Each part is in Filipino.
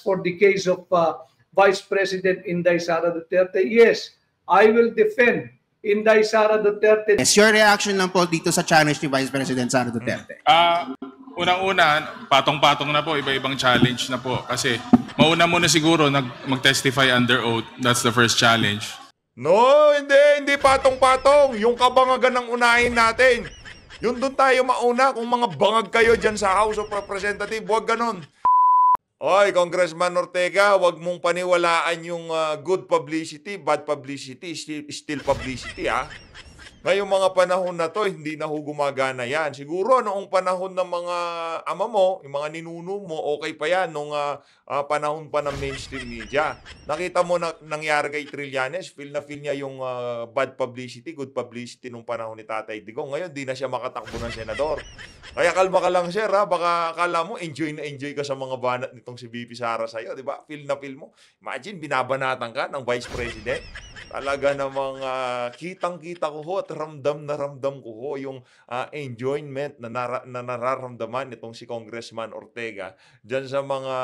For the case of Vice President Inday Sara Duterte, yes, I will defend Inday Sara Duterte. Yes, your reaction lang po dito sa challenge ni Vice President Sara Duterte. Unang-una, patong-patong na po, iba-ibang challenge na po. Kasi mauna muna siguro mag-testify under oath. That's the first challenge. No, hindi patong-patong. Yung kabangagan ang unahin natin. Yun doon tayo mauna kung mga bangag kayo dyan sa House of Representatives. Huwag ganun. Oy, Congressman Ortega, huwag mong paniwalaan yung good publicity, bad publicity, still publicity, ha? Ngayong mga panahon na to, hindi na ho gumagana yan. Siguro noong panahon ng mga ama mo, yung mga ninuno mo, okay pa yan nung panahon pa ng mainstream media. Nakita mo na nangyari kay Trillanes, feel na feel niya yung bad publicity, good publicity nung panahon ni Tatay Digong. Ngayon, di na siya makatakbo ng senador. Kaya kalma ka lang, sir, ha? Baka akala mo, enjoy na enjoy ka sa mga banat nitong si VP Sara sa'yo, di ba? Feel na feel mo. Imagine, binabanatan ka ng Vice President. Talaga namang kitang-kita ko ho at ramdam na ramdam ko ho yung enjoyment na nararamdaman nitong si Congressman Ortega dyan sa mga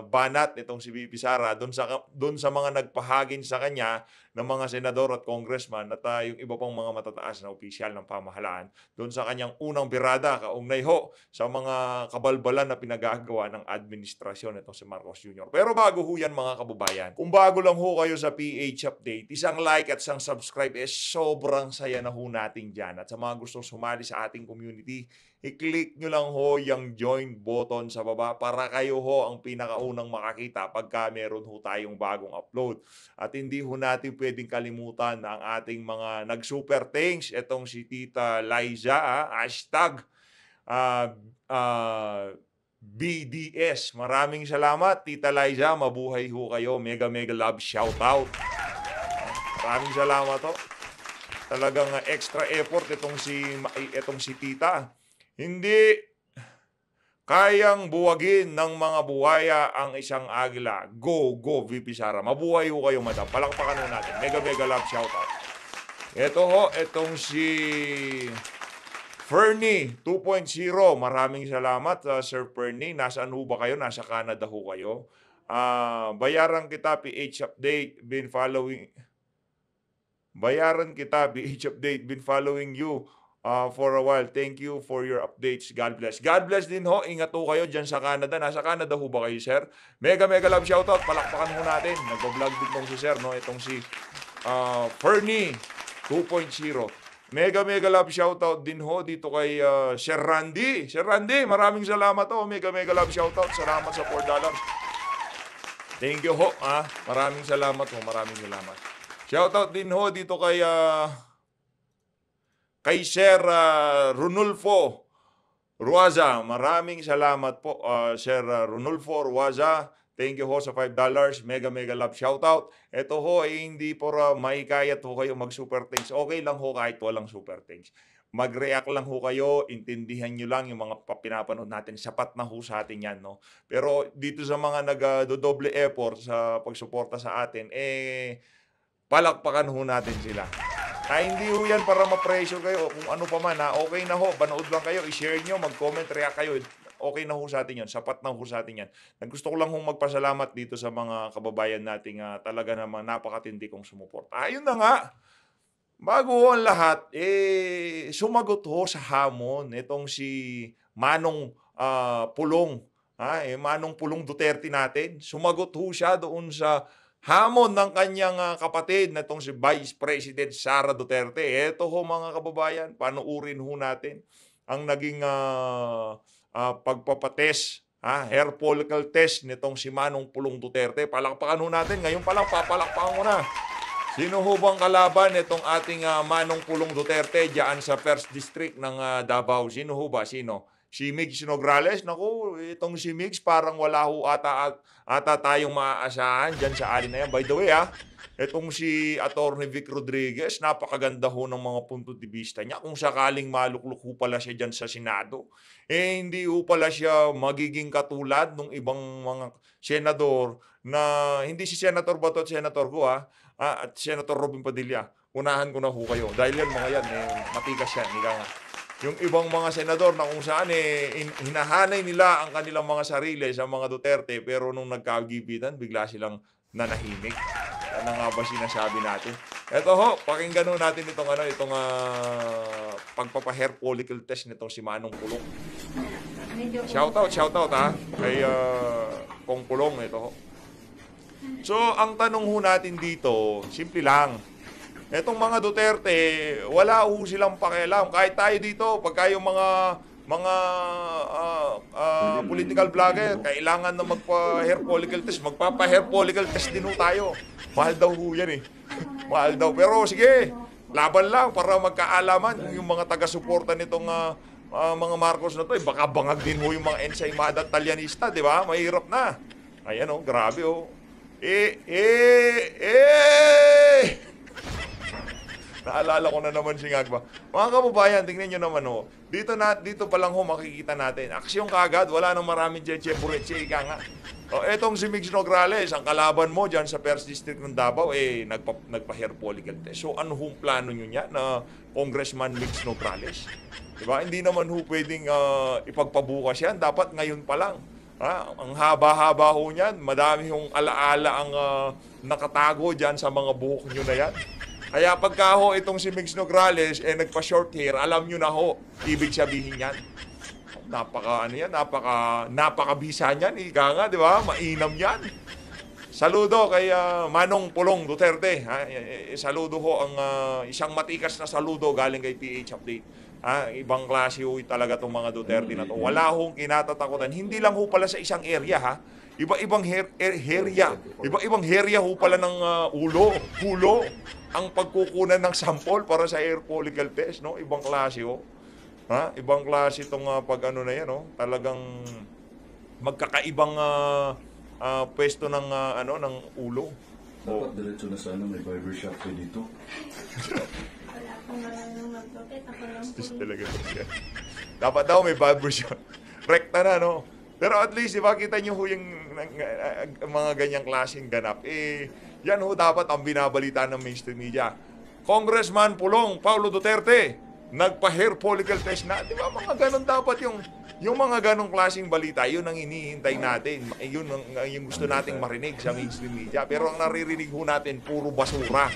banat nitong si VP Sara, doon sa mga nagpahagin sa kanya ng mga senador at congressman at yung iba pang mga matataas na opisyal ng pamahalaan doon sa kanyang unang birada kaugnay ho sa mga kabalbalan na pinagagawa ng administrasyon nitong si Marcos Jr. Pero bago ho yan mga kababayan, kung bago lang ho kayo sa PH Update, isang like at isang subscribe sobrang saya na ho natin dyan. At sa mga gustong sumali sa ating community, i-click nyo lang ho yung join button sa baba para kayo ho ang pinakaunang makakita pagka meron ho tayong bagong upload. At hindi ho natin pwedeng kalimutan ang ating mga nag-super thanks. Itong si Tita Liza, hashtag BDS. Maraming salamat, Tita Liza. Mabuhay ho kayo. Mega love shoutout. Maraming salamat ho. Talagang extra effort itong si Tita. Hindi kayang buwagin ng mga buhaya ang isang agila. Go, VP Sara. Mabuhay ho kayo, madam. Palakpakan ho natin. Mega love shoutout. Ito ho, itong si Fernie 2.0. Maraming salamat, Sir Fernie. Nasaan ho ba kayo? Nasa Canada ho kayo. Bayaran kita, PH Update. Bayaran kita, PH Update. Been following you for a while. Thank you for your updates. God bless. God bless din ho. Ingat ho kayo dyan sa Canada. Nasa Canada ho ba kayo, sir? Mega love shoutout. Palakpakan ho natin. Nag-vlog din tong si sir, no? Itong si Fernie 2.0. Mega love shoutout din ho dito kay Sir Randy. Sir Randy, maraming salamat ho. Mega love shoutout. Salamat sa $4. Thank you ho. Maraming salamat ho. Maraming salamat. Shoutout din ho dito kay Sir Runulfo Ruaza. Maraming salamat po, Sir Runulfo Ruaza. Thank you ho sa $5. Mega love shoutout. Ito ho ay hindi po maikayat ho kayo mag-super thanks. Okay lang ho kahit walang super thanks. Mag-react lang ho kayo, intindihan nyo lang yung mga pinapanood natin. Sapat na ho sa atin yan, no? Pero dito sa mga nag-doble effort sa pagsuporta sa atin, palakpakan ho natin sila. Hindi ho yan para ma-pressure kayo. Kung ano pa man, okay na ho. Panood lang kayo, i-share nyo, mag-comment, react kayo. Okay na ho sa atin yan. Sapat na ho sa atin yan. Gusto ko lang hong magpasalamat dito sa mga kababayan nating talaga namang napakatindi kong sumuporta. Ayun na nga. Bago ho ang lahat, sumagot ho sa hamon itong si Manong Pulong. Manong Pulong Duterte natin. Sumagot ho siya doon sa hamon ng kanyang kapatid na itong si Vice President Sara Duterte. Ito ho mga kababayan, panuurin ho natin ang naging pagpapatest, hair follicle test nitong si Manong Pulong Duterte. Palakpakan ho natin. Ngayon pa lang, papalakpakan ko na. Sino ho bang kalaban itong ating Manong Pulong Duterte dyan sa 1st District ng Davao? Sino ho ba? Sino? Si Migs Nograles? Naku, itong si Migs parang wala ho ata tayong maaasahan dyan sa alin na yan. By the way, itong si Atty. Vic Rodriguez, napakaganda ho ng mga punto de vista niya. Kung sakaling malukluk ho pala siya dyan sa Senado, hindi ho pala siya magiging katulad ng ibang mga senador na, hindi si Senator Bato at Senator ko at Senator Robin Padilla. Unahan ko na ho kayo. Dahil yan mga yan, matigas yan. yung ibang mga senador na kung saan hinahanay nila ang kanilang mga sarili sa mga Duterte, pero nung nagkagibitan, bigla silang nanahimik. Ano nga ba sinasabi natin? Ito ho, pakinggan ho natin itong pagpapa-hair follicle test nitong si Manong Pulong. Shoutout ha, kay Kong Pulong ito ho. So, ang tanong ho natin dito, simple lang. Etong mga Duterte, wala ho silang pakialam. Kahit tayo dito, pagka yung mga political vlogger, kailangan na magpa-hair follicle test. Magpapa-hair follicle test din ho tayo. Mahal daw ho yan Mahal daw. Pero sige, laban lang para magkaalaman yung mga taga-suporta nitong mga Marcos na to. Baka bangag din ho yung mga ensaymada at talyanista, di ba? Mahirap na. Ayan grabe Naalala ko na naman si Ngagba. Mga kababayan, tingnan nyo naman dito pa lang makikita natin. Aksyon kagad, wala nang maraming Cheche-Buretche, ika nga. Etong si Migs Nograles, ang kalaban mo dyan sa 1st District ng Davao, nagpa-hair follicle test. So ano hong plano nyo niya na Congressman Migs Nograles? Diba? Hindi naman pwedeng ipagpabukas yan. Dapat ngayon pa lang. Ang haba-haba niyan. Madami alaala ang nakatago dyan sa mga buhok nyo na yan. Kaya pagka itong si Migs Nograles nagpa-short hair, alam nyo na ibig sabihin yan. Napakabisa niyan, ika nga, di ba? Mainam yan. Saludo kay Manong Pulong Duterte. Saludo ang isang matikas na saludo galing kay PH Update. Ibang klase talaga itong mga Duterte na to. Wala kinatatakutan. Hindi lang pala sa isang area Iba-ibang area. Iba-ibang area pala ng hulo. Ang pagkukunan ng sample para sa hair follicle test, no? Ibang klase Ibang klase itong na yan, Talagang magkakaibang pwesto ng ng ulo. Dapat diretso na sana may barbershop kayo dito. Wala akong marunong mag-propet. Ako lang po. Talaga siya. Dapat daw may barbershop. Rekta na, no? Pero at least, diba, kita nyo yung mga ganyang klaseng ganap. Yan dapat ang binabalita ng mainstream media. Congressman Pulong Paulo Duterte, nagpa-hair follicle test na. Diba, mga ganon dapat yung mga ganong klaseng balita, yun ang hinihintay natin. Yun yung gusto nating marinig sa mainstream media. Pero ang naririnig natin, puro basura.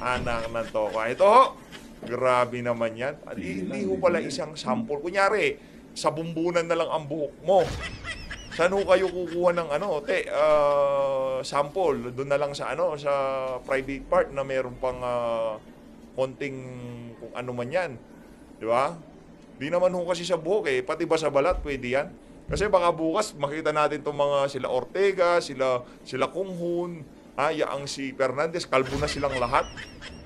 Ng toka. Ito grabe naman yan. Hindi pala isang sample. Kunyari, sa bumbunan na lang ang buhok mo. Saan kayo kukuha ng sample? Doon na lang sa sa private part na meron pang konting kung ano man yan. Di ba? Di naman kasi sa buhok pati ba sa balat pwede yan? Kasi baka bukas makita natin itong mga sila Ortega, sila Kunghun, yaang si Fernandez, kalbo na silang lahat.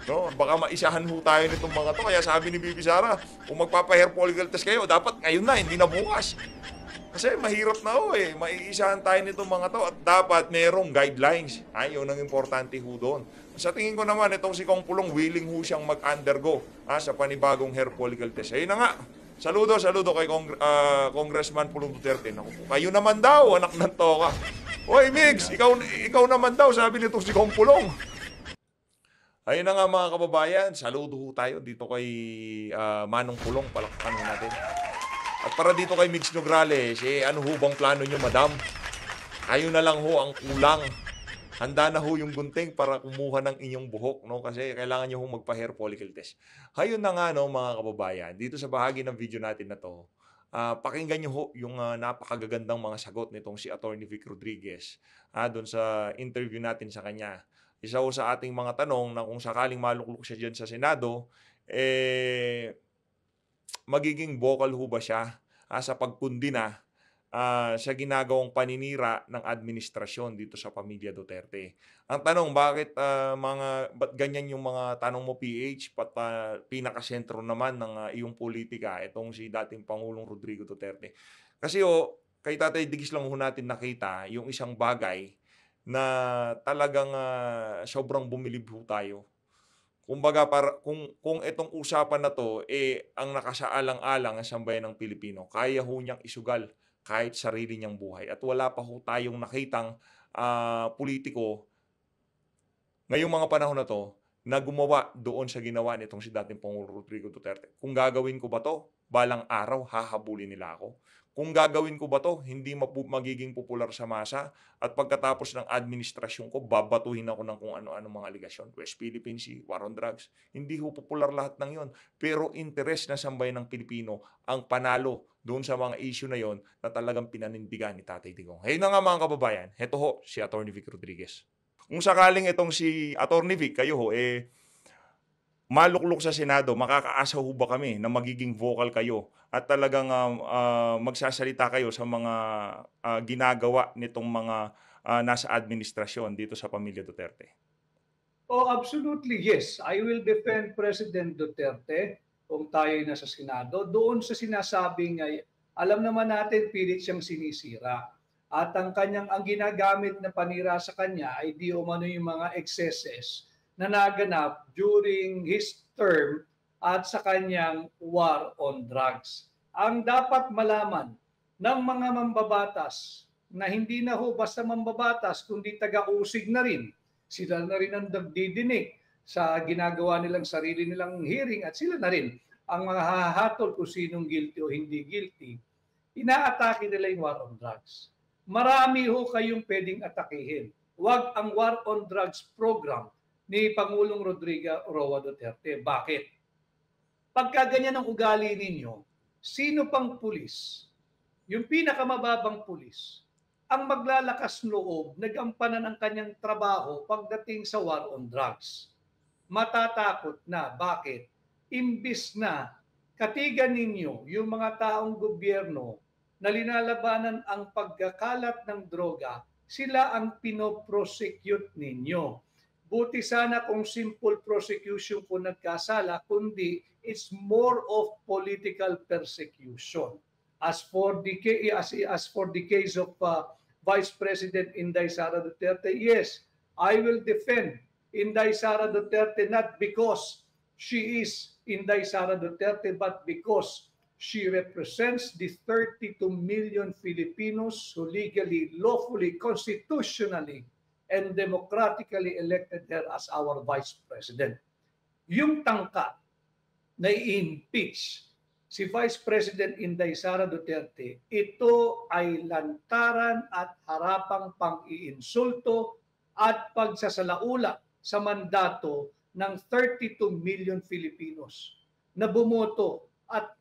No, baka maisahan tayo nitong mga to. Kaya sabi ni Bibi Sara, kung magpapa-hair follicle test kayo, dapat ngayon na, hindi na bukas. Kasi mahirap na maiisahan tayo nitong mga to at dapat merong guidelines. Yun ang importante doon. Sa tingin ko naman, itong si Kong Pulong, willing siyang mag-undergo sa panibagong hair follicle test. Ayun na nga. Saludo kay Congressman Pulong Duterte. Naku, kayo naman daw, anak ng toka. Hoy, Migs, ikaw naman daw, sabi nitong si Kong Pulong. Ayun na nga mga kababayan, saludo tayo dito kay Manong Pulong, palakpakan natin. At para dito kay Migs Nograles, ano bang plano nyo, madam? Kayo na lang ang kulang. Handa na yung gunting para kumuha ng inyong buhok, no? Kasi kailangan nyo magpa-hair follicle test. Ayun na nga, mga kababayan, dito sa bahagi ng video natin na to, pakinggan nyo yung napakagagandang mga sagot nitong si Attorney Vic Rodriguez doon sa interview natin sa kanya. Isa sa ating mga tanong na kung sakaling maluklok siya dyan sa Senado, magiging vocal ba siya sa pagkundina sa ginagawang paninira ng administrasyon dito sa pamilya Duterte. Ang tanong, ba't ganyan yung mga tanong mo, PH, pinakasentro naman ng iyong politika, itong si dating Pangulong Rodrigo Duterte. Kasi kay Tatay Digis lang natin nakita yung isang bagay na talagang sobrang bumilib tayo. Kumbaga, kung itong usapan na to, ang nakasaalang-alang ang sambayan ng Pilipino, kaya niyang isugal kahit sarili niyang buhay. At wala pa tayong nakitang politiko ngayong mga panahon na to na gumawa doon sa ginawa nitong si dating Pangulong Rodrigo Duterte. Kung gagawin ko ba to, balang araw hahabulin nila ako. Kung gagawin ko ba to, hindi magiging popular sa masa at pagkatapos ng administrasyon ko, babatuhin ako ng kung ano-ano mga aligasyon. West Philippine Sea, war on drugs. Hindi ho popular lahat ng yon. Pero interes na sambayan ng Pilipino ang panalo doon sa mga issue na yon na talagang pinanindigan ni Tatay Digong. Hey na nga mga kababayan, heto ho si Atty. Vic Rodriguez. Kung sakaling itong si Atty. Vic, kayo ho, maluklok sa Senado, makakaasa ho ba kami na magiging vocal kayo at talagang magsasalita kayo sa mga ginagawa nitong mga nasa administrasyon dito sa pamilya Duterte? Oh, absolutely, yes. I will defend President Duterte kung tayo ay nasa Senado. Doon sa sinasabing ay, alam naman natin pilit siyang sinisira. At ang ginagamit na panira sa kanya ay di umano yung mga excesses na naganap during his term at sa kanyang war on drugs. Ang dapat malaman ng mga mambabatas na hindi na ho basta mambabatas kundi taga-usig na rin. Sila na rin ang nagdidinig sa ginagawa nilang sarili nilang hearing at sila na rin ang mga hahatol kung sinong guilty o hindi guilty. Inaatake nila yung war on drugs. Marami ho kayong pwedeng atakihin. Huwag ang war on drugs program ni Pangulong Rodrigo Roa Duterte. Bakit? Pagka ganyan ang ugali ninyo, sino pang pulis, yung pinakamababang pulis, ang maglalakas loob, nagampanan ang kanyang trabaho pagdating sa war on drugs? Matatakot na. Bakit? Imbis na katigan ninyo yung mga taong gobyerno na linalabanan ang pagkakalat ng droga, sila ang pinoprosecute ninyo. Buti sana kung simple prosecution kung nagkasala, kundi it's more of political persecution. As for the case of Vice President Inday Sara Duterte, yes, I will defend Inday Sara Duterte not because she is Inday Sara Duterte, but because she represents the 32 million Filipinos who legally, lawfully, constitutionally, and democratically elected her as our Vice President. Yung tangka na i-impeach si Vice President Inday Sara Duterte, ito ay lantaran at harapang pang-iinsulto at pagsasalaula sa mandato ng 32 million Filipinos na bumoto at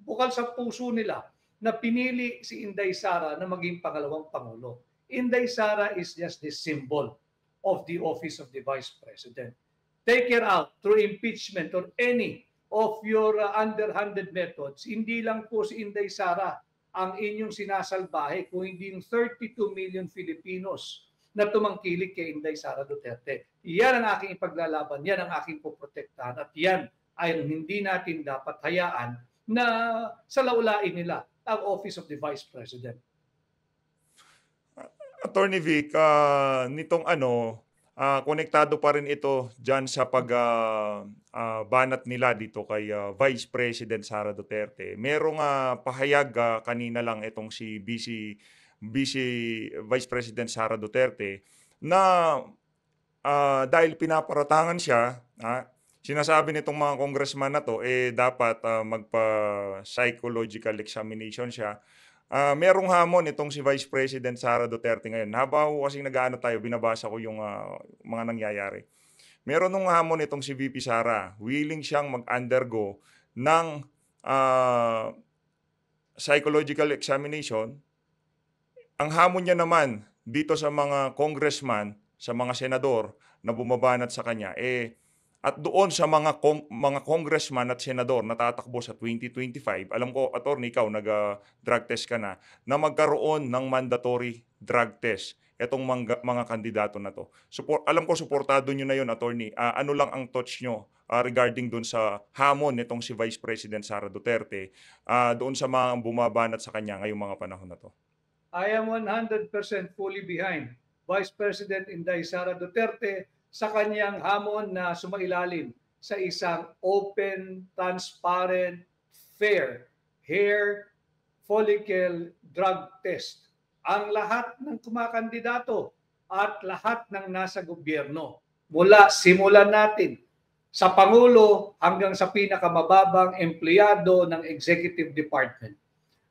bukal sa puso nila na pinili si Inday Sara na maging pangalawang Pangulo. Inday Sara is just the symbol of the office of the Vice President. Take her out through impeachment or any of your underhanded methods. Hindi lang po si Inday Sara ang inyong sinasalbahe, kung hindi yung 32 million Filipinos na tumangkilik kay Inday Sara Duterte. Yan ang aking ipaglalaban, yan ang aking poprotektahan, at yan ay hindi natin dapat hayaan na salaulain nila ang Office of the Vice President. Attorney Vic, nitong konektado pa rin ito dyan sa pagbanat nila dito kay Vice President Sara Duterte. Merong pahayag kanina lang itong si Vice President Sara Duterte na dahil pinaparatangan siya, sinasabi nitong mga congressman na to, dapat magpa-psychological examination siya. Merong hamon itong si Vice President Sara Duterte ngayon. Habang kasing nag-aano tayo, binabasa ko yung mga nangyayari. Meron nung hamon itong si VP Sara. Willing siyang mag-undergo ng psychological examination. Ang hamon niya naman dito sa mga congressman, sa mga senador na bumabanat sa kanya, at doon sa mga congressman at senador na tatakbo sa 2025, alam ko, attorney, ikaw, nag-drug test ka na magkaroon ng mandatory drug test itong mga kandidato na to. Alam ko, suportado nyo na yun, attorney. Ano lang ang thoughts nyo regarding doon sa hamon nitong si Vice President Sara Duterte doon sa mga bumabanat sa kanya ngayong mga panahon na to? I am 100% fully behind Vice President Inday Sara Duterte sa kanyang hamon na sumailalim sa isang open, transparent, fair hair follicle drug test. Ang lahat ng kumakandidato at lahat ng nasa gobyerno simulan natin sa Pangulo hanggang sa pinakamababang empleyado ng Executive Department.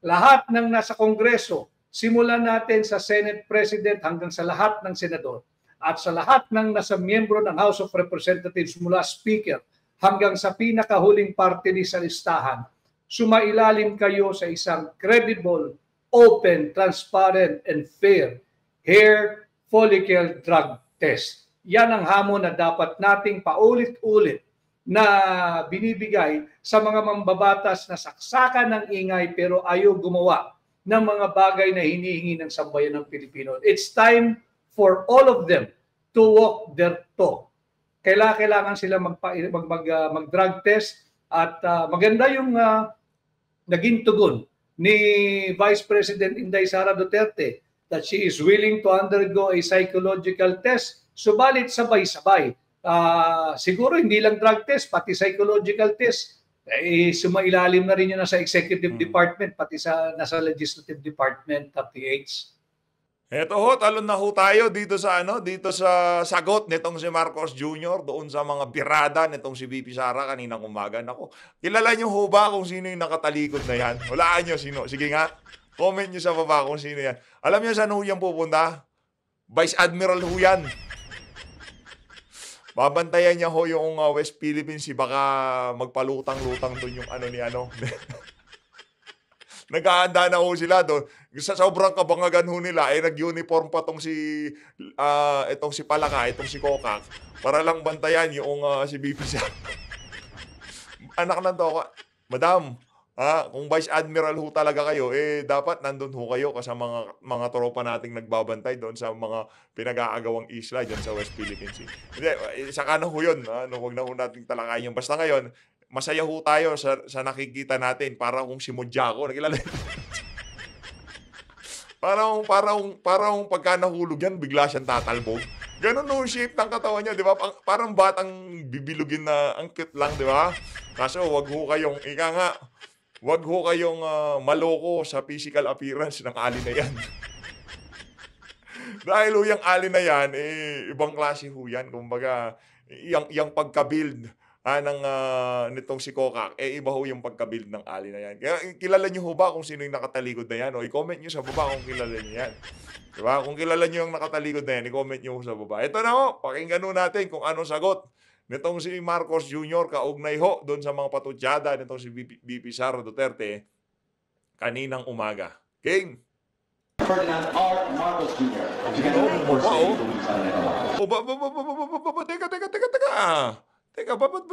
Lahat ng nasa Kongreso, simulan natin sa Senate President hanggang sa lahat ng senador at sa lahat ng nasa miyembro ng House of Representatives mula Speaker hanggang sa pinakahuling party list sa listahan, sumailalim kayo sa isang credible, open, transparent, and fair hair follicle drug test. Yan ang hamon na dapat nating paulit-ulit na binibigay sa mga mambabatas na saksakan ng ingay pero ayaw gumawa ng mga bagay na hinihingi ng sambayan ng Pilipino. It's time for all of them to walk their talk. Kailangan sila mag-drug test at maganda yung naging tugon ni Vice President Inday Sara Duterte that she is willing to undergo a psychological test. Subalit sabay-sabay. Siguro hindi lang drug test, pati psychological test. Sumailalim na rin yun sa Executive Department, pati nasa Legislative Department, PH. Eto ho, talon na ho tayo dito sa sagot nitong si Marcos Jr. doon sa mga birada nitong si VP Sara kaninang umaga. Nako, kilala niyo ho ba kung sino yung nakatalikod na yan? Walaan niyo sino. Sige nga, comment niyo sa baba kung sino yan. Alam niyo saan ho yan pupunta? Vice Admiral ho yan. Babantayan niya ho yung West Philippines, baka magpalutang-lutang doon yung ano ni ano. Nag-aanda na ho sila doon. Sa sobrang kabangagan ho nila, nag-uniform pa itong si Palaka, itong si Kokak, para lang bantayan yung si BP siya. Anak ng to, Madam, kung Vice Admiral ho talaga kayo, dapat nandun ho kayo kasi mga tropa nating nagbabantay doon sa mga pinag-aagawang isla dyan sa West Philippine Sea. Hindi, saka na ho yun. Huwag na ho nating talakayin yun. Basta ngayon, masaya ho tayo sa nakikita natin para kung si Mudjako, nakilala parang pagka nahulog yan, bigla siyang tatalbog. Ganun no shape ng katawan niya, di ba? Parang batang bibilugin na ang cute lang, di ba? Kaso wag ho kayong maloko sa physical appearance ng ali na yan. Dahil ho yung ali na yan, ibang klase ho yan. Kumbaga, yung pagka-build nitong si Kokak, iba ho yung pagka-build ng ali na yan. Kaya kilala nyo ho ba kung sino yung nakatalikod na yan? O i-comment nyo sa baba kung kilala nyo yan. Diba? Kung kilala nyo yung nakatalikod na yan, i-comment nyo ho sa baba. Ito na ho, pakinggan ho natin kung ano sagot nitong si Marcos Jr. kaugnay ho doon sa mga patutsada nitong si VP Sara Duterte kaninang umaga. Game! Ferdinand R. Marcos Jr. Teka, bakit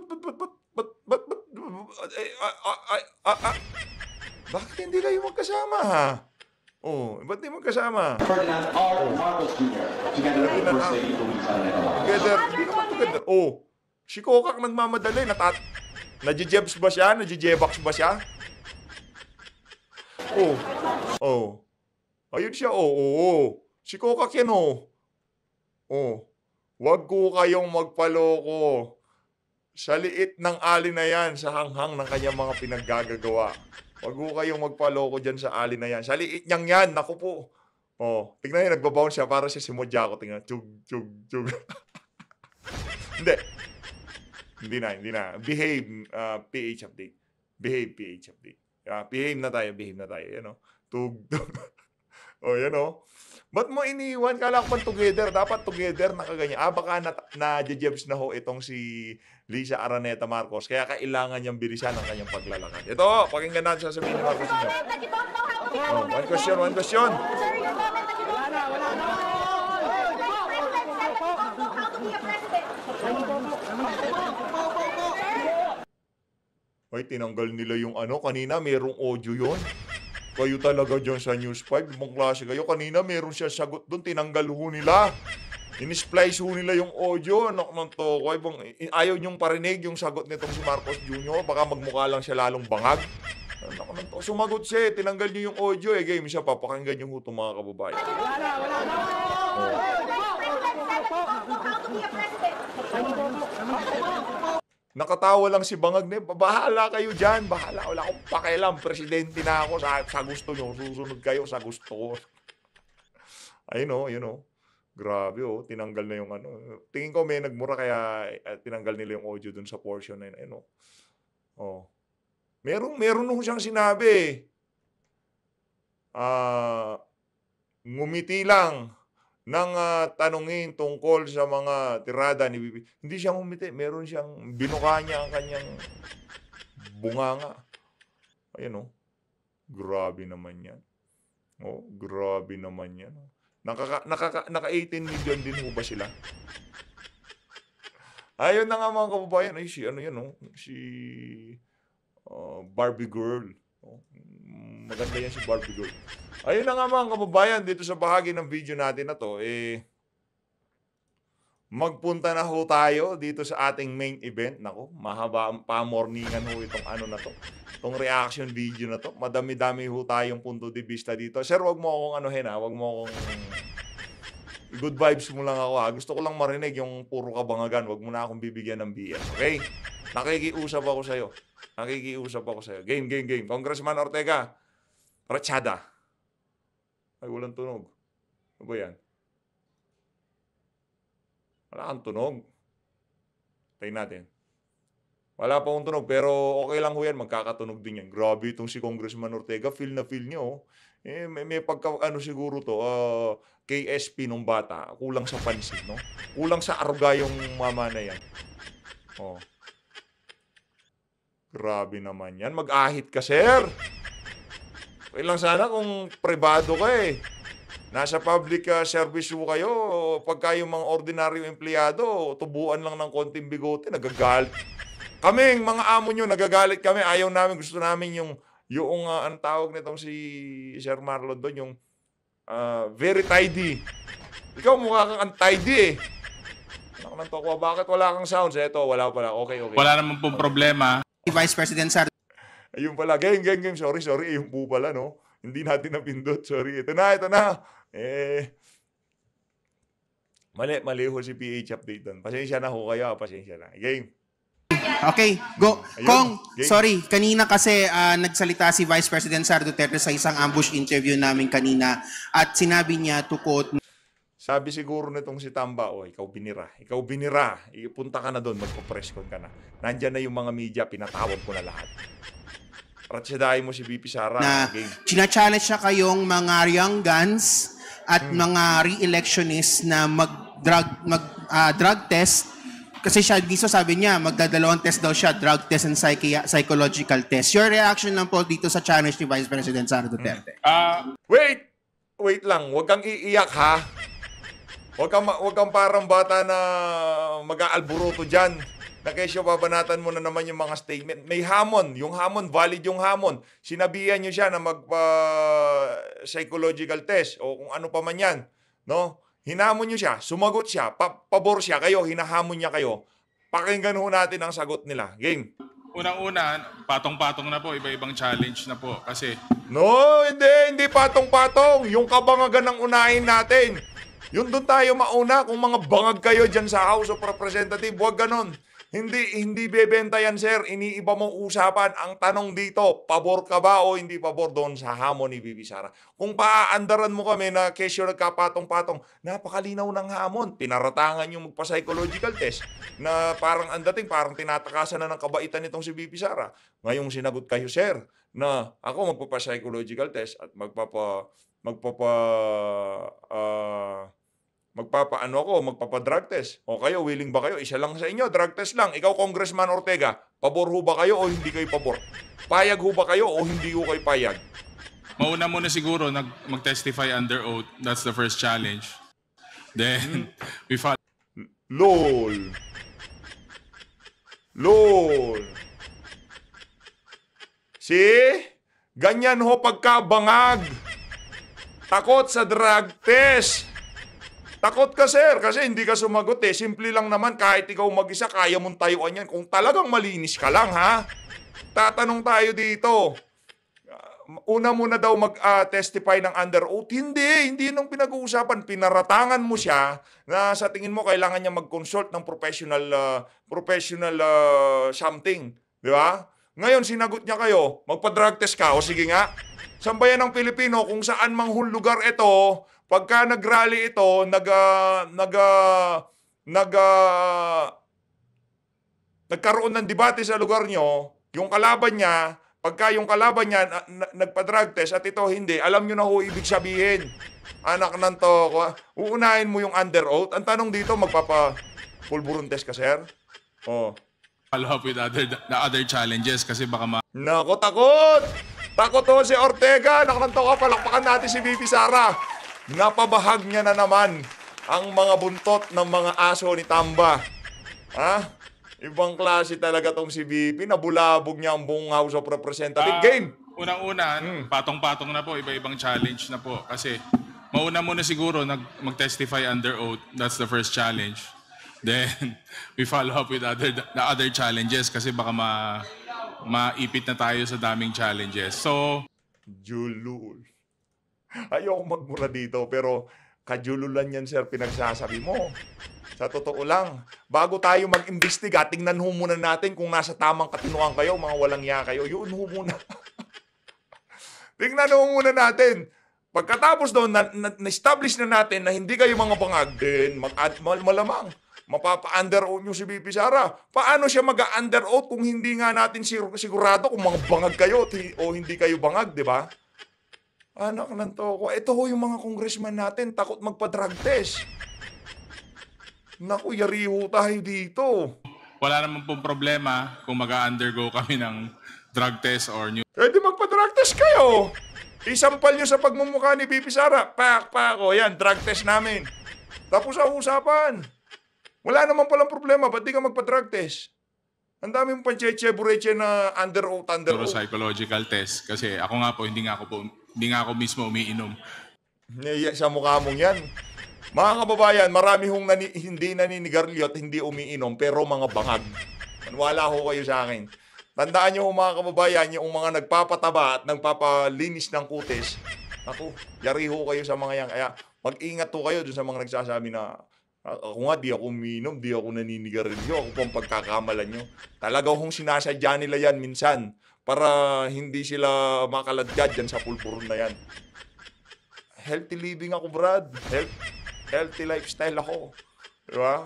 hindi kayo magkasama, ha? Ba't di magkasama? Ferdinand R. Marcos Jr. Together with First Lady Louise Arellano. Together. Si Kokak nagmamadali. Nadjejebs ba siya? Nadjejebax ba siya? Ayun siya, Si Kokak yan, Huwag ko kayong magpaloko. Sa liit ng ali na yan, sa hanghang ng kanyang mga pinaggagawa. Huwag ko kayong magpaloko dyan sa ali na yan. Sa liit niyang yan, naku po. Tignan niyo, nagbabounce siya para siya si Mudjako. Tignan, chug. Hindi na. Behave, PH update. Behave, PH update. Behave na tayo. Yan, Tug. Yan, Ba't mo iniwan? Kala ko man together. Dapat together na kaganyan. Baka na-jebs na ho itong si Lisa Araneta Marcos. Kaya kailangan niyang bilisan ang kanyang paglalakad. Ito, pakinggan natin sasabihin ni Marcos niyo. One question. Sir, your comment that you don't know how to be a president. Ay, tinanggal nila yung kanina merong audio yon. Kayo talaga dyan sa News 5, ibang klase kayo. Kanina meron siya sagot doon, tinanggal ho nila. In-splice ho nila yung audio. Ayaw niyong parinig yung sagot nitong si Marcos Jr. Baka magmukha lang siya lalong bangag. Sumagot siya, tinanggal niyo yung audio. Game siya, papakinggan niyo ho itong mga kababayan. Nakatawa lang si Bangag na, bahala kayo dyan, bahala, wala akong pakialam, presidente na ako, sa gusto nyo, susunod kayo sa gusto ko. Ayun o. Grabe, oh. Tinanggal na yung ano. Tingin ko may nagmura kaya tinanggal nila yung audio dun sa portion na yun. Ayun, oh. Oh. Meron nung siyang sinabi. Ngumiti lang ng tanungin tungkol sa mga tirada ni Bibi. Hindi siya ngumiti. Meron siyang binuka niya ang kanyang bunganga. Ayun, oh. Grabe naman yan. Oh, grabe naman yan. Naka 18 million din ho ba sila? Ayun na nga mga kababayan. Ay, si ano yan, oh. Si Barbie Girl. Oh, maganda yan si Barbie Girl. Ayun na nga mga kababayan, dito sa bahagi ng video natin na to, magpunta na ho tayo dito sa ating main event. Nako, mahaba pa morningan ho itong ano na to. Itong reaction video na to. Madami-dami ho tayong punto de vista dito. Sir, wag mo akong anuhin ha. Wag mo akong good vibes mo lang ako ha. Gusto ko lang marinig yung puro kabangagan. Wag mo na akong bibigyan ng BS. Okay? Nakikiusap ako sa'yo. Game. Congressman Ortega. Ratsyada. Ay, walang tunog. Ano ba yan? Wala kang tunog. Tayo natin. Wala pa akong tunog, pero okay lang ho yan. Magkakatunog din yan. Grabe itong si Congressman Ortega. Feel na feel nyo. May pagka, ano siguro to, KSP nung bata. Kulang sa pansin, no? Kulang sa aruga yung mama na yan. Oh. Grabe naman yan. Mag-ahit ka, sir. Okay lang sana kung privado ka eh. Nasa public service mo kayo, pagka yung mga ordinaryo empleyado, tubuan lang ng konting bigote, nagagalit. Kaming mga amo nyo, nagagalit kami. Ayaw namin, gusto namin yung ang tawag nitong si Sir Marlon doon, yung very tidy. Ikaw mukha kang untidy eh. Anak ng tokwa, bakit wala kang sounds? Eto, wala pala. Okay. Wala naman pong problema. Vice President Sara Ayun pala. Game. Sorry. Ayun po pala, no? Hindi natin napindot. Sorry. Ito na. Mali ho si PH update doon. Pasensya na ho kayo. Pasensya na. Game. Okay, go. Ayun, Kong, game. sorry, kanina kasi nagsalita si Vice President Sara Duterte sa isang ambush interview namin kanina at sinabi niya to quote, Sabi siguro nitong si Tamba, ikaw binira. Ipunta ka na doon, magpo-press con ka na. Nandyan na yung mga media, pinatawag ko na lahat. Ratsadahin mo si BP Sara. na Game. china-challenge siya kayong mga young guns at mga re-electionists na drug test. Kasi siya, dito sabi niya, magdadalawang test daw siya, drug test and psychological test. Your reaction lang po dito sa challenge ni Vice President Sara Duterte. Wait lang, huwag kang iiyak ha. Huwag kang parang bata na mag-aalburuto dyan. Na kesyo babanatan mo na naman yung mga statement. May hamon. Yung hamon, valid yung hamon. Sinabihan nyo siya na magpa-psychological test o kung ano pa man yan. No? Hinamon nyo siya. Sumagot siya. Pabor siya kayo. Hinahamon niya kayo. Pakinggan ho natin ang sagot nila. Game. Unang-una, patong-patong na po. Iba-ibang challenge na po. Kasi No, hindi patong-patong. Yung kabangagan ang unahin natin. Yun doon tayo mauna kung mga bangag kayo dyan sa House of Representatives. Huwag ganon. Hindi bebenta yan, sir. Iniiba mong usapan. Ang tanong dito, pabor ka ba o hindi pabor doon sa hamon ni Bibi Sara? Kung paaandaran mo kami na kesyo nagkapatong-patong, napakalinaw ng hamon. Pinaratangan yung magpa-psychological test na parang ang dating, parang tinatakasan na ng kabaitan nitong si Bibi Sara. Ngayong sinagot kayo, sir, na ako magpapa-psychological test at magpapa-drug test. O kayo, willing ba kayo? Isa lang sa inyo, drug test lang. Ikaw, Congressman Ortega, pabor ho ba kayo o hindi kayo pabor? Payag ho ba kayo o hindi ho kayo payag? mauna muna siguro mag-testify under oath. That's the first challenge. Then, we follow. LOL. See? Ganyan ho pagkabangag. Takot sa drug test. Takot ka, sir, kasi hindi ka sumagot eh. Simple lang naman, kahit ikaw mag-isa, kaya mong tayuan yan. Kung talagang malinis ka lang, ha? Tatanong tayo dito. Una muna daw mag-testify ng under oath. Hindi nung pinag-uusapan. Pinaratangan mo siya na sa tingin mo kailangan niya mag-consult ng professional something. Di ba? Ngayon, sinagot niya kayo, magpa-drug test ka. O sige nga, sambayan ng Pilipino, kung saan mang lugar ito, Pagka nag-rally ito, nagkaroon ng debate sa lugar nyo, yung kalaban niya, pagka yung kalaban niya nagpa-drug test at ito hindi, alam nyo na ho ibig sabihin. Anak ng to, uunahin mo yung under oath. Ang tanong dito, magpapa-pulburon test ka, sir? Oh. Follow up with the other challenges kasi baka Nako, takot! Takot ho si Ortega. Anak ng to, palakpakan natin si VP Sara. Napabahag niya na naman ang mga buntot ng mga aso ni Tamba. Ha? Ibang klase talaga tong si VP. Nabulabog niya ang buong House of Representatives. Game! Unang-una, patong-patong na po, iba-ibang challenge na po. Kasi mauna muna siguro mag-testify under oath. That's the first challenge. Then, we follow up with the other challenges kasi baka maipit na tayo sa daming challenges. So, Julul. Ayoko magmura dito, pero kajululan yan, sir, pinagsasabi mo. Sa totoo lang, bago tayo mag-imbestiga, tingnan ho muna natin kung nasa tamang katinuan kayo, mga walang iya kayo. Yun ho muna. Tingnan ho muna natin. Pagkatapos doon, na-establish na natin na hindi kayo mga bangag din, malamang, mapapa-under oath nyo si VP Sara. Paano siya mag-under oath kung hindi nga natin sigurado kung mga bangag kayo o hindi kayo bangag, di ba? Anak ng toko. Ito ho yung mga congressman natin, takot magpa-drug test. Naku, yari ho tayo dito. wala naman pong problema kung mag-undergo kami ng drug test or new. Eh di magpa-drug test kayo. Isampal nyo sa pagmumukha ni VP Sara. Pak, o yan, drug test namin. Tapos ang usapan. Wala naman palang problema. Ba't di ka magpa-drug test? Ang dami mong pancheche-bureche na under oath. Psychological test. Kasi ako nga po, hindi nga ako mismo umiinom. Sa mukha mong yan. Mga kababayan, marami hong hindi naninigarilyo at hindi umiinom, pero mga bangag. Wala ho kayo sa akin. Tandaan nyo mga kababayan, yung mga nagpapataba at nagpapalinis ng kutis, ako, yari ho kayo sa mga yan. Kaya mag-ingat ho kayo dun sa mga nagsasabi na ako nga, di ako umiinom, di ako naninigarilyo, ako pong pagkakamalan nyo. Talaga hong sinasadya nila yan minsan para hindi sila makaladkad dyan sa pulpuron na yan. Healthy living ako, Brad. Healthy lifestyle ako. Diba?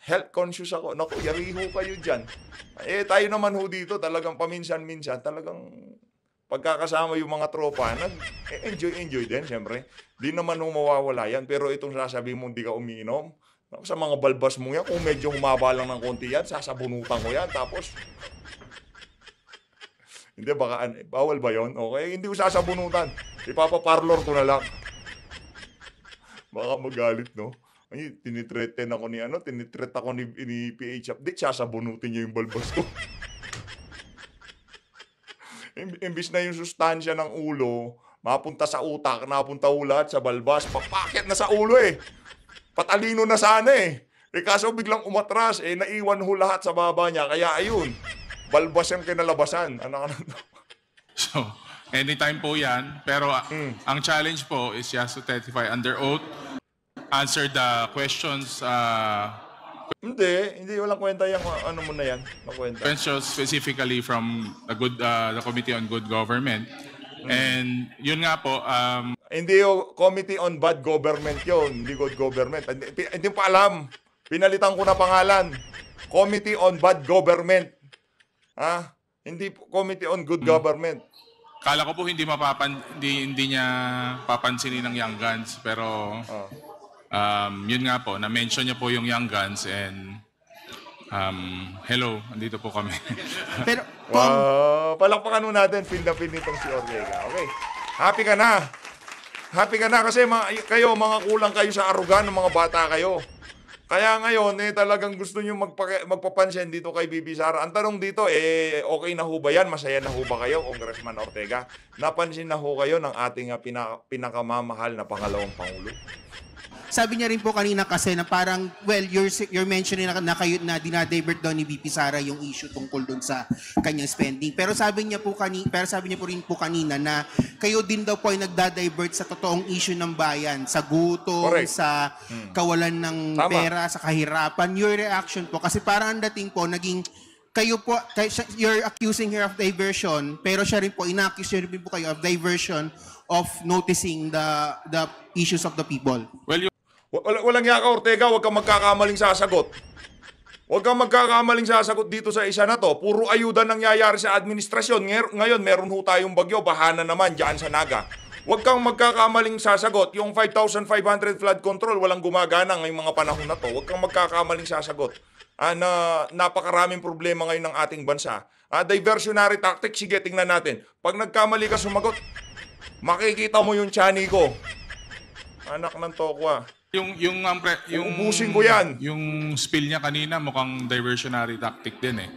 Health conscious ako. Naku, yari ho kayo dyan. Eh, tayo naman ho dito, talagang paminsan-minsan, talagang pagkakasama yung mga tropa, enjoy din, siyempre. Di naman ho mawawala yan. Pero itong sasabihin mo, hindi ka umiinom. Sa mga balbas mo yan, kung medyo humaba lang ng konti yan, sasabunutan ko yan. Tapos, hindi, baka, bawal ba yon? Okay, hindi ko sasabunutan. Ipapaparlor ko na lang. Baka magalit, no? Ay, tinitreat ako ni PH Update, sasabunutin niya yung balbas ko. Imbis na yung sustansya ng ulo, mapunta sa utak, napunta ulat sa balbas, papakit na sa ulo eh. Patalino na sana eh. Kaso biglang umatras, naiwan ho lahat sa baba niya. Kaya ayun, balbas yung kinalabasan. So, anytime po yan. Pero ang challenge po is just to testify under oath, answer the questions. Hindi walang kwenta yung ano mo na yan. Questions specifically from the Committee on Good Government. And yun nga po, hindi yung Committee on Bad Government yun. Hindi Good Government. Hindi pa alam. Pinalitan ko na pangalan. Committee on Bad Government. Hindi Committee on Good Government. Kala ko po hindi niya papansinin ng Young Guns, pero yun nga po, na-mention niya po yung Young Guns and hello, andito po kami. Pero palakpakan mo natin, feel na feel nitong si Ortega. Okay. Happy ka na. Happy ka na kasi kayo, mga kulang kayo sa arugan ng mga bata kayo. Kaya ngayon, talagang gusto nyo magpapansin dito kay VP Sara. Ang tanong dito, okay na ho ba yan? Masaya na ho ba kayo, Congressman Ortega? Napansin na ho kayo ng ating pinakamamahal na pangalawang Pangulo? sabi niya rin po kanina kasi na parang, well, you're mentioning na kayo na dinadivert daw ni VP Sara yung issue tungkol dun sa kanyang spending. Pero sabi niya po rin po kanina na kayo din daw po ay nagdadivert sa totoong issue ng bayan, sa gutom, correct, sa kawalan ng tama, pera, sa kahirapan. Your reaction po, kasi parang ang dating po, naging you're accusing her of diversion, pero siya rin po, ina-accuse rin po kayo of diversion of noticing the issues of the people. Well, Walang yaka, Ortega, huwag kang magkakamaling sasagot. Huwag kang magkakamaling sasagot dito sa isa na to. Puro ayuda nangyayari sa administrasyon. Ngayon, meron ho tayong bagyo, bahana naman dyan sa Naga. Huwag kang magkakamaling sasagot. Yung 5,500 flood control, walang gumagana ngayong mga panahon na to. Huwag kang magkakamaling sasagot. Na napakaraming problema ngayon ng ating bansa. Diversionary tactic, sige, tingnan natin. Pag nagkamali ka sumagot, makikita mo yung tiyanay ko. Anak ng tokwa. Ubusin ko yan. Yung spill niya kanina mukhang diversionary tactic din eh.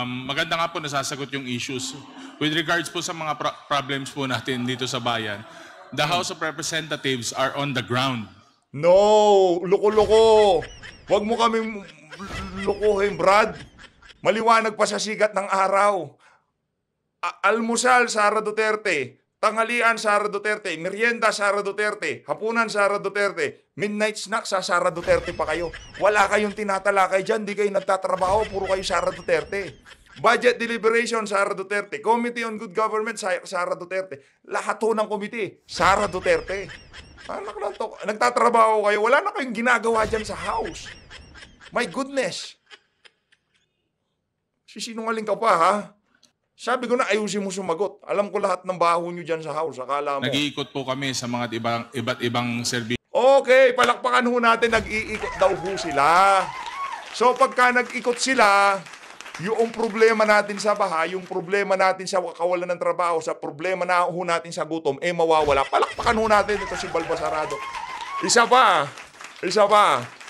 Maganda nga po nasasagot yung issues. With regards po sa mga problems po natin dito sa bayan, the House of Representatives are on the ground. No! Loko-loko! Huwag mo kaming lukuhin, Brad. Maliwanag pa sa sikat ng araw. Almusal, Sara Duterte. Tanghalian, Sara Duterte. Merienda, Sara Duterte. Hapunan, Sara Duterte. Midnight snack sa Sara Duterte pa kayo. Wala kayong tinatalakay dyan. Di kayo nagtatrabaho. Puro kayo Sara Duterte. Budget deliberation, Sara Duterte. Committee on Good Government, Sara Duterte. Lahat ho ng committee, Sara Duterte. Anak lang to. Nagtatrabaho kayo. Wala na kayong ginagawa dyan sa house. My goodness. Sisinungaling ka pa, ha? Sabi ko na ayusin mo sumagot. Alam ko lahat ng baho nyo dyan sa house. Akala mo. Nag-iikot po kami sa mga iba't ibang serbisyo. Okay, palakpakan ho natin. Nag-iikot daw ho sila. So pagka nag-ikot sila, yung problema natin sa baha, yung problema natin sa kawalan ng trabaho, sa problema na ho natin sa gutom, mawawala. Palakpakan ho natin ito si Balbasarado. Isa pa.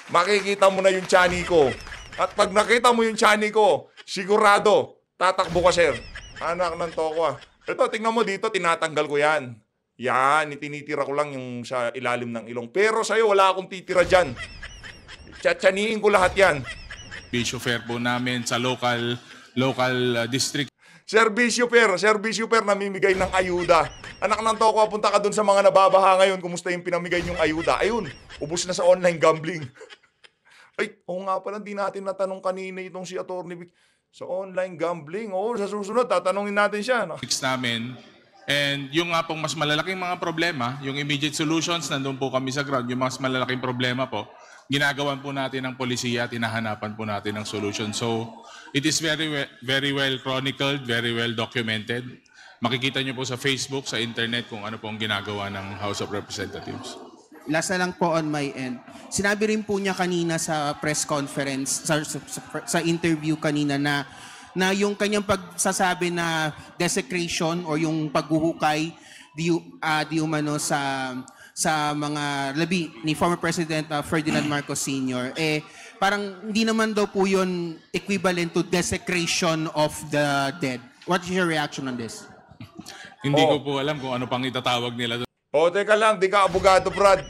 Makikita mo na yung tiyanay ko. At pag nakita mo yung tiyanay ko, sigurado, tatakbo ka, sir. Anak ng tokwa. Ito, tingnan mo dito, tinatanggal ko yan. Yan, itinitira ko lang yung sa ilalim ng ilong. Pero sa'yo, wala akong titira dyan. Tsatsaniin ko lahat yan. Servisyo fair po namin sa local district. Servisyo per, namimigay ng ayuda. Anak ng tokwa, punta ka dun sa mga nababaha ngayon. Kumusta yung pinamigay niyong ayuda? Ayun, ubos na sa online gambling. Ay, oo nga pala, di natin natanong kanina itong si Atty. Vic. Sa online gambling, sa susunod, tatanungin natin siya. No? Namin. And yung nga pong mas malalaking mga problema, yung immediate solutions, nandun po kami sa ground, yung mas malalaking problema po, ginagawan po natin ng polisiya at hinahanapan po natin ng solution. So, it is very well chronicled, very well documented. Makikita nyo po sa Facebook, sa internet, kung ano po ang ginagawa ng House of Representatives. Last na lang po on my end. Sinabi rin po niya kanina sa press conference, sa interview kanina na yung kanyang pagsasabi na desecration or yung paghuhukay di umano sa mga labi ni former President Ferdinand Marcos Sr. Parang hindi naman daw po yun equivalent to desecration of the dead. What is your reaction on this? Hindi ko po alam kung ano pang itatawag nila doon. Teka lang, di ka abogado, Brad.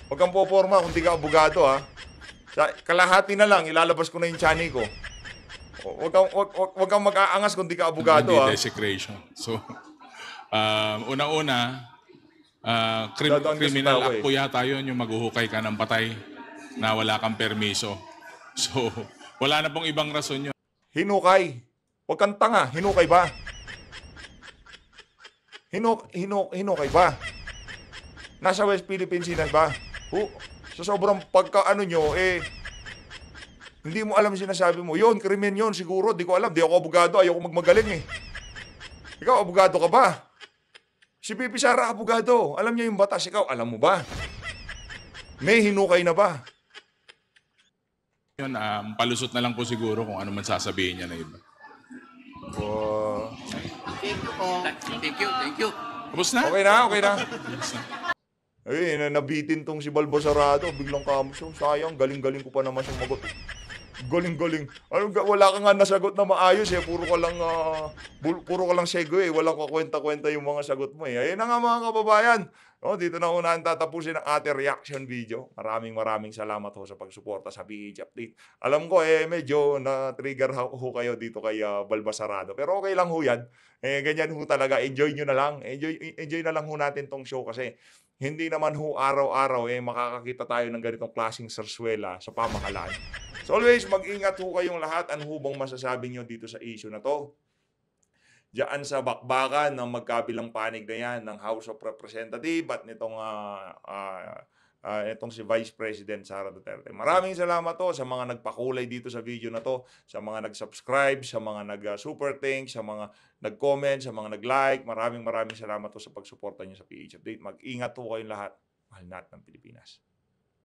Huwag kang poporma kung di ka abogado, ha. Kalahati na lang, ilalabas ko na yung tiyanay ko. Huwag kang mag-aangas kung di ka abogado, ha. Hindi desecration. So, unang-una, criminal act po yata yun, yung maghuhukay ka ng patay na wala kang permiso. So, wala na pong ibang rason yun. Hinukay. Huwag kang tanga. Hinukay ba? Hinukay ba? Nasa West Philippine Sea na ba? Sa sobrang pagkaano nyo, hindi mo alam sinasabi mo. Yun, krimen yun, siguro. Di ko alam. Di ako abogado. Ayoko magmagaling Ikaw, abogado ka ba? Si Pipi Sara, abogado. Alam niya yung batas. Ikaw, alam mo ba? May hinukay na ba? Yun, palusot na lang po siguro kung ano man sasabihin niya na iba. Thank you. Tapos na? Okay na. Nabitin tong si Balbasarado. Biglang kamuso. Sayang, galing-galing ko pa naman sumagot. Galing-galing. Wala ka nga nasagot na maayos Puro ka lang segue Walang kakwenta-kwenta yung mga sagot mo Ayun na nga mga kababayan. Dito na unahan tatapusin ang ating reaction video. Maraming salamat sa pagsuporta sa PH Update. Alam ko medyo na-trigger ho kayo dito kay Balbasarado. Pero okay lang ho yan. Ganyan ho talaga. Enjoy nyo na lang. Enjoy na lang ho natin tong show kasi hindi naman ho araw-araw makakakita tayo ng ganitong klaseng sarswela sa pamahalaan. So always, mag-ingat ho kayong lahat. Ano ho bang masasabi nyo dito sa issue na to? Diyan sa bakbakan ng magkabilang panig na yan ng House of Representatives at nitong itong si Vice President Sara Duterte. Maraming salamat to sa mga nagpakulay dito sa video na to, sa mga nag-subscribe, sa mga nag-super thanks, sa mga nag-comment, sa mga nag-like. Maraming salamat to sa pagsuporta niyo sa PH Update. Mag-ingat po kayong lahat. Mahal natin ng Pilipinas.